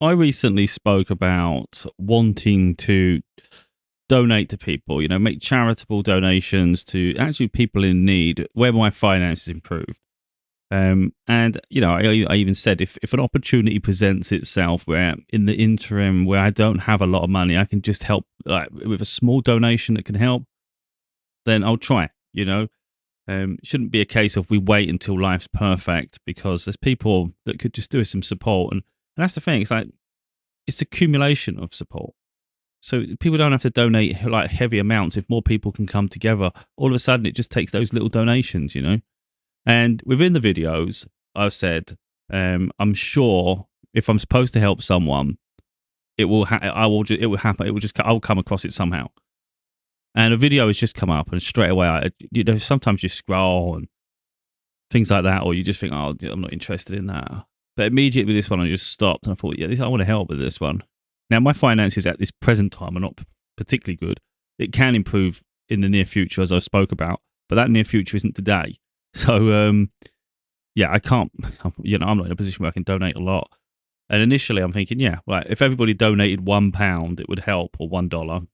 I recently spoke about wanting to donate to people, make charitable donations to actually people in need where my finances improve. And I even said if an opportunity presents itself where in the interim where I don't have a lot of money, I can just help like with a small donation that can help, then I'll try. It shouldn't be a case of we wait until life's perfect because there's people that could just do us some support, and that's the thing. It's like it's accumulation of support. So people don't have to donate like heavy amounts. If more people can come together, all of a sudden it just takes those little donations. And within the videos, I've said, I'm sure if I'm supposed to help someone, it will. It will happen. It will just. I'll come across it somehow. And a video has just come up, and straight away, sometimes you scroll and things like that, or you just think, oh, I'm not interested in that. But immediately with this one, I just stopped and I thought, I want to help with this one. Now, my finances at this present time are not particularly good. It can improve in the near future, as I spoke about, but that near future isn't today. So, I can't, I'm not in a position where I can donate a lot. And initially, I'm thinking, if everybody donated £1, it would help, or $1.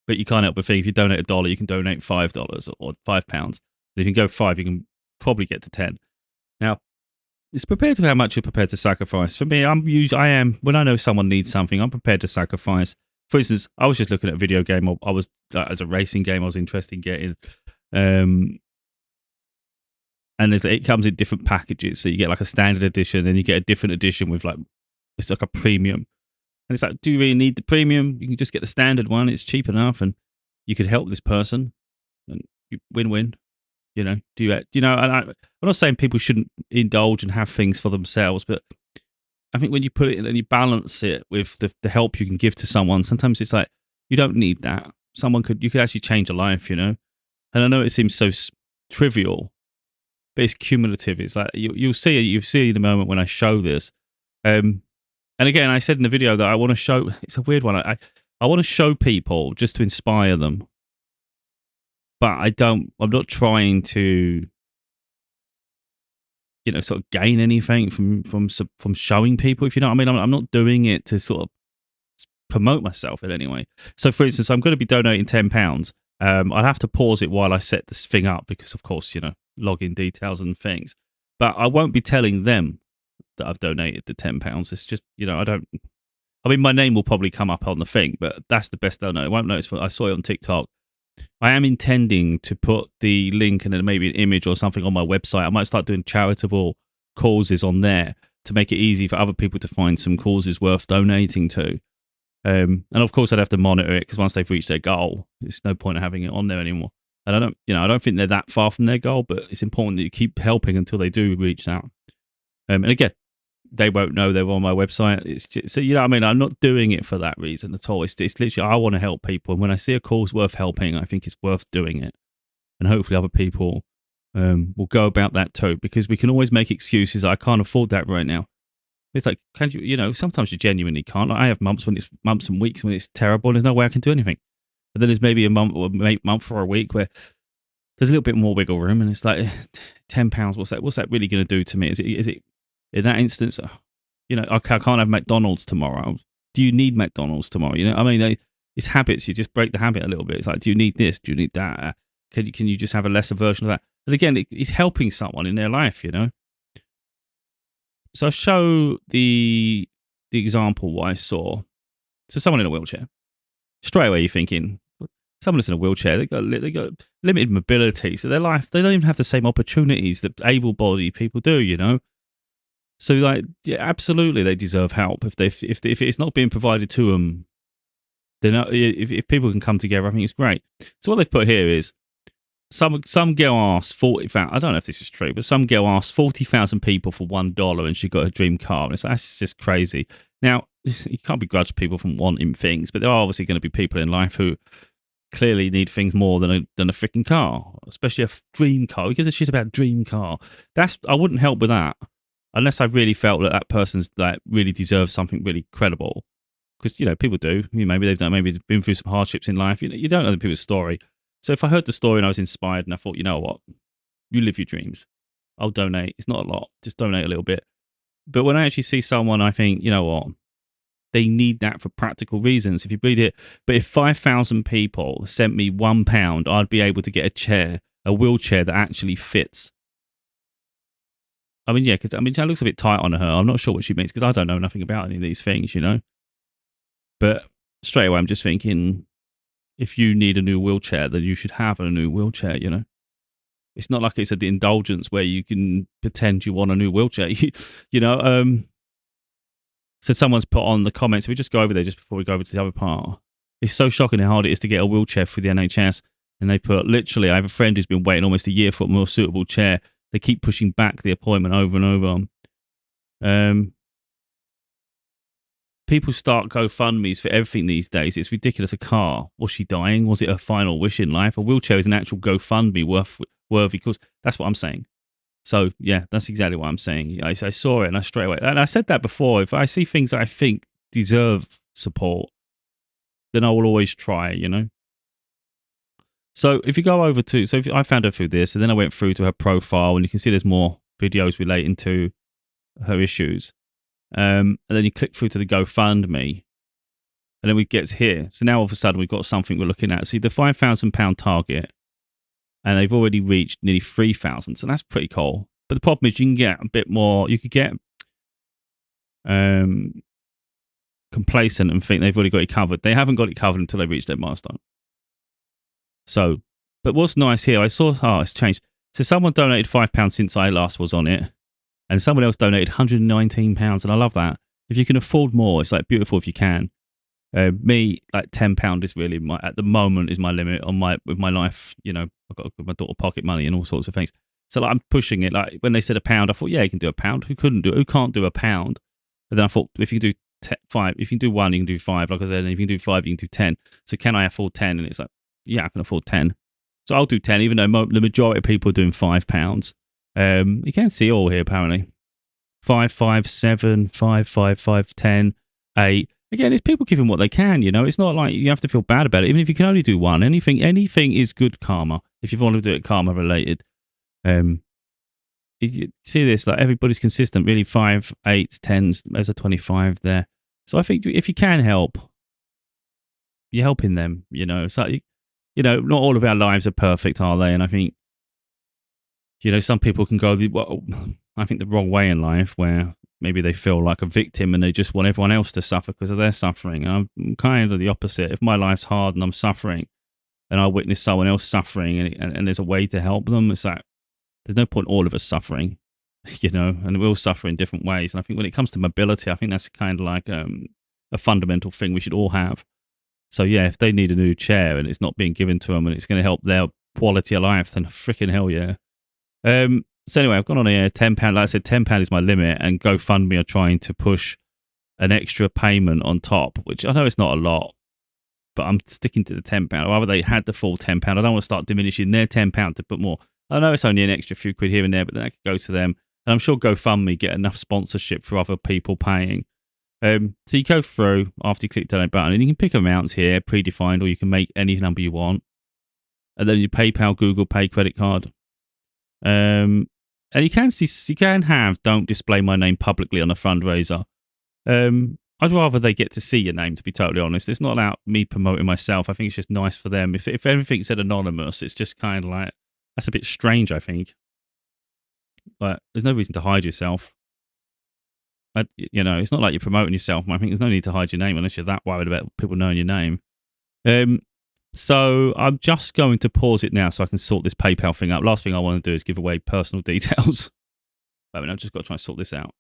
But you can't help but think if you donate $1, you can donate $5 or £5. And if you can go 5, you can probably get to 10. Now, it's prepared to how much you're prepared to sacrifice. For me, I am when I know someone needs something, I'm prepared to sacrifice. For instance, I was just looking at a video game. I was as a racing game. I was interested in getting, and it comes in different packages. So you get like a standard edition, then you get a different edition with it's like a premium. And it's like, do you really need the premium? You can just get the standard one. It's cheap enough, and you could help this person, and win-win. Do you? And I'm not saying people shouldn't indulge and have things for themselves, but I think when you put it in and you balance it with the help you can give to someone, sometimes it's like you don't need that. You could actually change a life, And I know it seems so trivial, but it's cumulative. It's like you'll see in the moment when I show this. And again, I said in the video that I want to show. It's a weird one. I want to show people just to inspire them, but I'm not trying to, sort of gain anything from showing people. If you know what I mean, I'm not doing it to sort of promote myself in any way. So, for instance, I'm going to be donating £10. I'll have to pause it while I set this thing up because, of course, login details and things. But I won't be telling them that I've donated the £10. It's just, I don't. I mean, my name will probably come up on the thing, but that's the best they'll know. I won't notice. I saw it on TikTok. I am intending to put the link and then maybe an image or something on my website. I might start doing charitable causes on there to make it easy for other people to find some causes worth donating to. And of course, I'd have to monitor it because once they've reached their goal, there's no point of having it on there anymore. And I don't think they're that far from their goal, but it's important that you keep helping until they do reach that. And again, they won't know they're on my website. It's just, so what I mean. I'm not doing it for that reason at all. It's literally I want to help people, and when I see a cause worth helping, I think it's worth doing it, and hopefully other people will go about that too. Because we can always make excuses. I can't afford that right now. It's like, can you? Sometimes you genuinely can't. Like I have months and weeks when it's terrible, and there's no way I can do anything. And then there's maybe a month or a week where there's a little bit more wiggle room, and it's like £10. What's that really going to do to me? Is it in that instance, I can't have McDonald's tomorrow. Do you need McDonald's tomorrow? I mean, it's habits. You just break the habit a little bit. It's like, do you need this? Do you need that? Can you just have a lesser version of that? And again, it's helping someone in their life, So I show the example what I saw. So someone in a wheelchair. Straight away, you're thinking, someone that's in a wheelchair, they got limited mobility, so their life, they don't even have the same opportunities that able-bodied people do, So, absolutely, they deserve help. If it's not being provided to them, then if people can come together, I think it's great. So what they've put here is some girl asked 40,000. I don't know if this is true, but some girl asked 40,000 people for $1, and she got a dream car. And that's just crazy. Now you can't begrudge people from wanting things, but there are obviously going to be people in life who clearly need things more than a freaking car, especially a dream car. Because it's shit about dream car. I wouldn't help with that. Unless I really felt that person's really deserves something really credible, because people do. Maybe they've been through some hardships in life. You don't know the people's story. So if I heard the story and I was inspired and I thought, you know what, you live your dreams. I'll donate. It's not a lot. Just donate a little bit. But when I actually see someone, I think, you know what? They need that for practical reasons. If you read it, but if 5,000 people sent me £1, I'd be able to get a wheelchair that actually fits. I mean, yeah, because I mean, that looks a bit tight on her. I'm not sure what she means because I don't know nothing about any of these things, you know. But straight away, I'm just thinking, if you need a new wheelchair, then you should have a new wheelchair, you know. It's not like it's an indulgence where you can pretend you want a new wheelchair, you know. So someone's put on the comments, we just go over there just before we go over to the other part. It's so shocking how hard it is to get a wheelchair through the NHS. And they put, literally, I have a friend who's been waiting almost a year for a more suitable chair. They keep pushing back the appointment over and over. People start GoFundMes for everything these days. It's ridiculous. A car. Was she dying? Was it her final wish in life? A wheelchair is an actual GoFundMe worthy cause. That's what I'm saying. So, yeah, that's exactly what I'm saying. I saw it and I straight away, and I said that before, if I see things that I think deserve support, then I will always try, you know? So if you go over to, so if I found her through this, and then I went through to her profile, and you can see there's more videos relating to her issues. And then you click through to the GoFundMe, and then we get here. So now all of a sudden we've got something we're looking at. See the £5,000 target, and they've already reached nearly 3,000. So that's pretty cool. But the problem is you can get a bit more, you could get complacent and think they've already got it covered. They haven't got it covered until they reach their milestone. So, but what's nice here, I saw, it's changed. So someone donated £5 since I last was on it, and someone else donated £119, and I love that. If you can afford more, it's like beautiful if you can. Me, like £10 is really at the moment is my limit on with my life. You know, I've got to give my daughter pocket money and all sorts of things. So like I'm pushing it. Like when they said £1, I thought, yeah, you can do £1. Who can't do £1? And then I thought, if you can do five, if you can do one, you can do five. Like I said, and if you can do five, you can do 10. So can I afford 10? And it's like, yeah, I can afford 10. So I'll do 10, even though the majority of people are doing £5. You can see all here apparently. 5, 5, 7, 5, 5, 5, 10, 8. Again, it's people giving what they can, you know. It's not like you have to feel bad about it. Even if you can only do one, anything is good karma. If you want to do it karma related. You see this, like everybody's consistent, really 5, 8, 10s, there's a 25 there. So I think if you can help, you're helping them, you know. So, you know, not all of our lives are perfect, are they? And I think, you know, some people can go I think the wrong way in life where maybe they feel like a victim and they just want everyone else to suffer because of their suffering. And I'm kind of the opposite. If my life's hard and I'm suffering and I witness someone else suffering and there's a way to help them, it's like, there's no point all of us suffering, you know, and we all suffer in different ways. And I think when it comes to mobility, I think that's kind of like a fundamental thing we should all have. So yeah, if they need a new chair and it's not being given to them and it's going to help their quality of life, then freaking hell yeah. So anyway, I've gone on here, £10. Like I said, £10 is my limit, and GoFundMe are trying to push an extra payment on top, which I know it's not a lot, but I'm sticking to the £10. Rather they had the full £10. I don't want to start diminishing their £10 to put more. I know it's only an extra few quid here and there, but then I could go to them. And I'm sure GoFundMe get enough sponsorship for other people paying. So you go through after you click the donate button, and you can pick amounts here, predefined, or you can make any number you want. And then you PayPal, Google Pay, credit card. And you can have don't display my name publicly on a fundraiser. I'd rather they get to see your name, to be totally honest. It's not about me promoting myself. I think it's just nice for them. If everything said anonymous, it's just kind of like, that's a bit strange, I think. But there's no reason to hide yourself. You know, it's not like you're promoting yourself. I think there's no need to hide your name unless you're that worried about people knowing your name. So I'm just going to pause it now so I can sort this PayPal thing out. Last thing I want to do is give away personal details. I mean, I've just got to try and sort this out.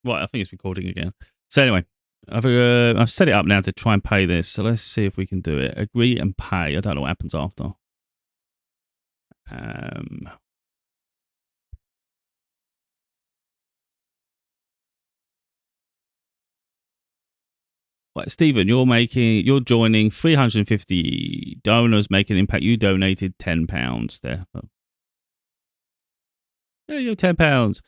Right, I think it's recording again. So anyway, I've set it up now to try and pay this. So let's see if we can do it. Agree and pay. I don't know what happens after. Right, Stephen, you're joining 350 donors, making an impact. You donated £10 there. Oh. Yeah, you're £10.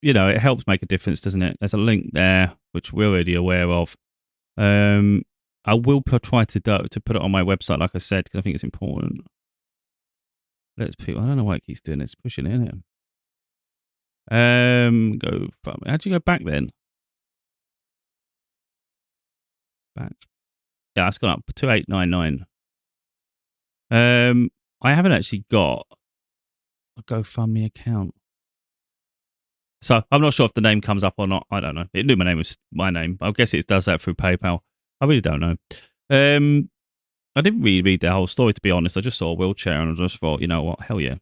You know, it helps make a difference, doesn't it? There's a link there, which we're already aware of. I will try to put it on my website, like I said, because I think it's important. I don't know why it keeps doing this. Pushing it in. Go. How'd you go back then? Back. Yeah, it's gone up 2899. I haven't actually got a GoFundMe account, so I'm not sure if the name comes up or not. I don't know. It knew my name was my name. I guess it does that through PayPal. I really don't know. I didn't really read the whole story, to be honest. I just saw a wheelchair and I just thought, you know what, hell yeah.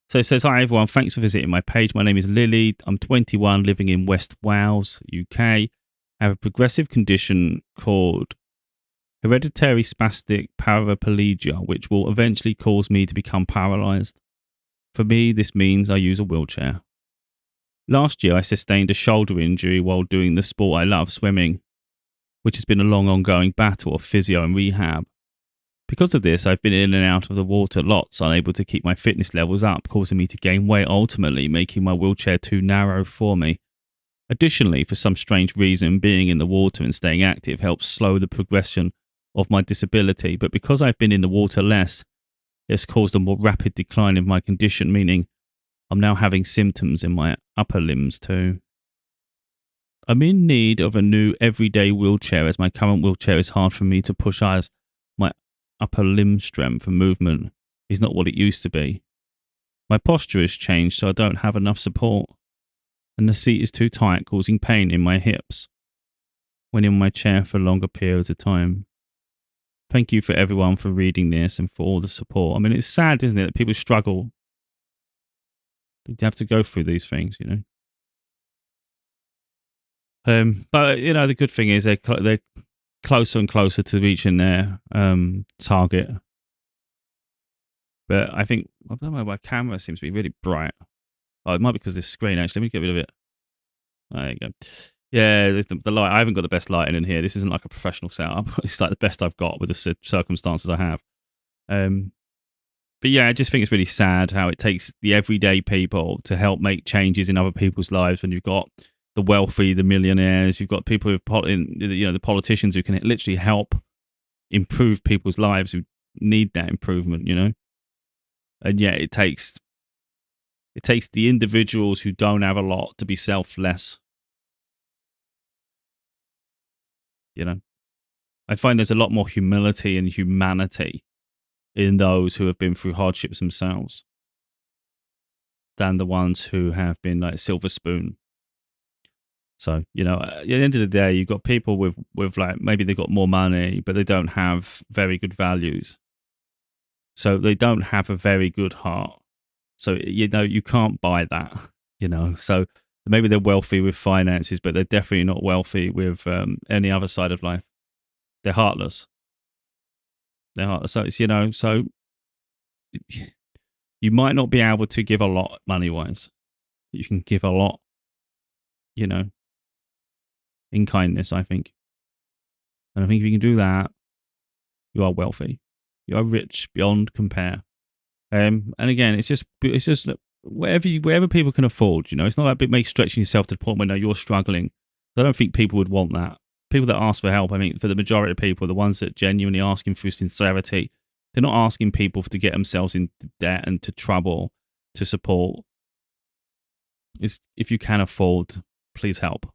So it says, hi everyone, thanks for visiting my page. My name is Lilly. I'm 21, living in West Wales, UK. I have a progressive condition called Hereditary Spastic Paraplegia, which will eventually cause me to become paralysed. For me, this means I use a wheelchair. Last year, I sustained a shoulder injury while doing the sport I love, swimming, which has been a long ongoing battle of physio and rehab. Because of this, I've been in and out of the water lots, unable to keep my fitness levels up, causing me to gain weight, ultimately making my wheelchair too narrow for me. Additionally, for some strange reason, being in the water and staying active helps slow the progression of my disability, but because I've been in the water less, it's caused a more rapid decline in my condition, meaning I'm now having symptoms in my upper limbs too. I'm in need of a new everyday wheelchair, as my current wheelchair is hard for me to push, as my upper limb strength and movement is not what it used to be. My posture has changed, so I don't have enough support, and the seat is too tight, causing pain in my hips when in my chair for longer periods of time. Thank you for everyone for reading this and for all the support. I mean, it's sad, isn't it, that people struggle. They have to go through these things, you know. But you know, the good thing is they're closer and closer to reaching their target. But I think, I don't know, my camera seems to be really bright. Oh, it might be because this screen, actually. Let me get rid of it. There you go. Yeah, the light. I haven't got the best lighting in here. This isn't like a professional setup. It's like the best I've got with the circumstances I have. But yeah, I just think it's really sad how it takes the everyday people to help make changes in other people's lives. When you've got the wealthy, the millionaires, you've got people the politicians who can literally help improve people's lives who need that improvement, you know. And yet it takes the individuals who don't have a lot to be selfless. You know, I find there's a lot more humility and humanity in those who have been through hardships themselves than the ones who have been like silver spoon. So, you know, at the end of the day, you've got people with like, maybe they've got more money, but they don't have very good values. So they don't have a very good heart. So, you know, you can't buy that, you know. So maybe they're wealthy with finances, but they're definitely not wealthy with any other side of life. They're heartless. They're heartless. So it's, you know, so you might not be able to give a lot money wise. You can give a lot, you know, in kindness, I think. And I think if you can do that, you are wealthy. You are rich beyond compare. And again, it's just that wherever people can afford, you know, it's not that big make stretching yourself to the point where no, you're struggling. I don't think people would want that. People that ask for help, I mean, for the majority of people, the ones that genuinely asking for sincerity, they're not asking people to get themselves into debt and to trouble to support. It's if you can afford, please help.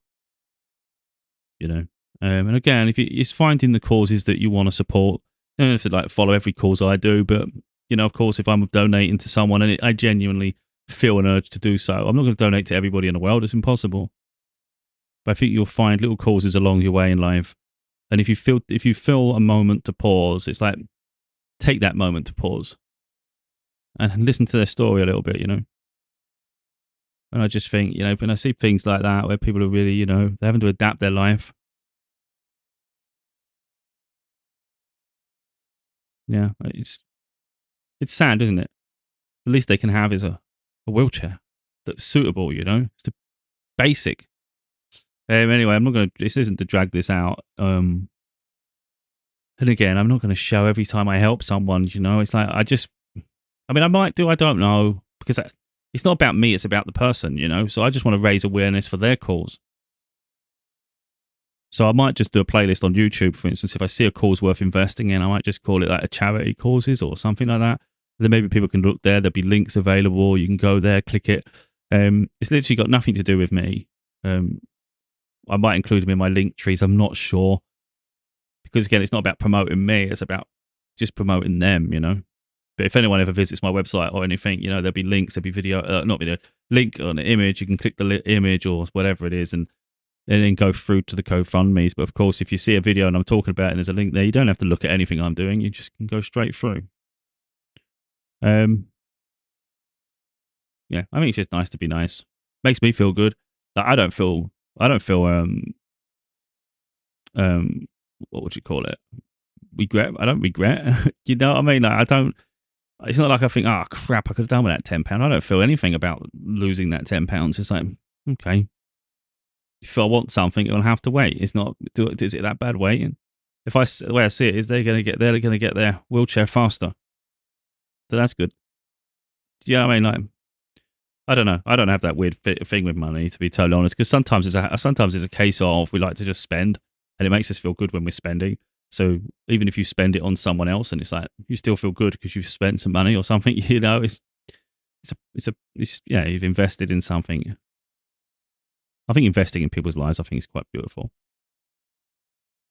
You know, and again, if it's finding the causes that you want to support. You don't have to like follow every cause I do, but you know, of course, if I'm donating to someone and I genuinely feel an urge to do so, I'm not going to donate to everybody in the world. It's impossible. But I think you'll find little causes along your way in life, and if you feel a moment to pause, it's like take that moment to pause and listen to their story a little bit, you know. And I just think, you know, when I see things like that where people are really, you know, they're having to adapt their life. Yeah, it's sad, isn't it? The least they can have is a wheelchair that's suitable, you know. It's the basic. Anyway, I'm not going to. This isn't to drag this out. And again, I'm not going to show every time I help someone. You know, it's like I mean, I might do. I don't know because it's not about me. It's about the person. You know, so I just want to raise awareness for their cause. So I might just do a playlist on YouTube, for instance. If I see a cause worth investing in, I might just call it like a charity causes or something like that. And then maybe people can look there. There'll be links available. You can go there, click it. It's literally got nothing to do with me. Um, I might include them in my link trees. I'm not sure because again, it's not about promoting me. It's about just promoting them. But if anyone ever visits my website or anything, there'll be links. There'll be video, not video, link on the image. You can click the image or whatever it is, and then go through to the GoFundMe's. But of course, if you see a video and I'm talking about it and there's a link there, you don't have to look at anything I'm doing. You just can go straight through. Yeah, I think it's just nice to be nice. Makes me feel good. Like, I don't feel, what would you call it? Regret. I don't regret. You know what I mean? Like, I don't. It's not like I think, oh crap, I could have done with that £10. I don't feel anything about losing that £10. It's like, okay, if I want something, it'll have to wait. It's not. Is it that bad waiting? The way I see it is, they're gonna get their wheelchair faster. So that's good. Do you know what I mean? Like, I don't know. I don't have that weird thing with money, to be totally honest. Because sometimes it's a case of we like to just spend, and it makes us feel good when we're spending. So even if you spend it on someone else, and it's like you still feel good because you've spent some money or something, you've invested in something. I think investing in people's lives, I think, is quite beautiful.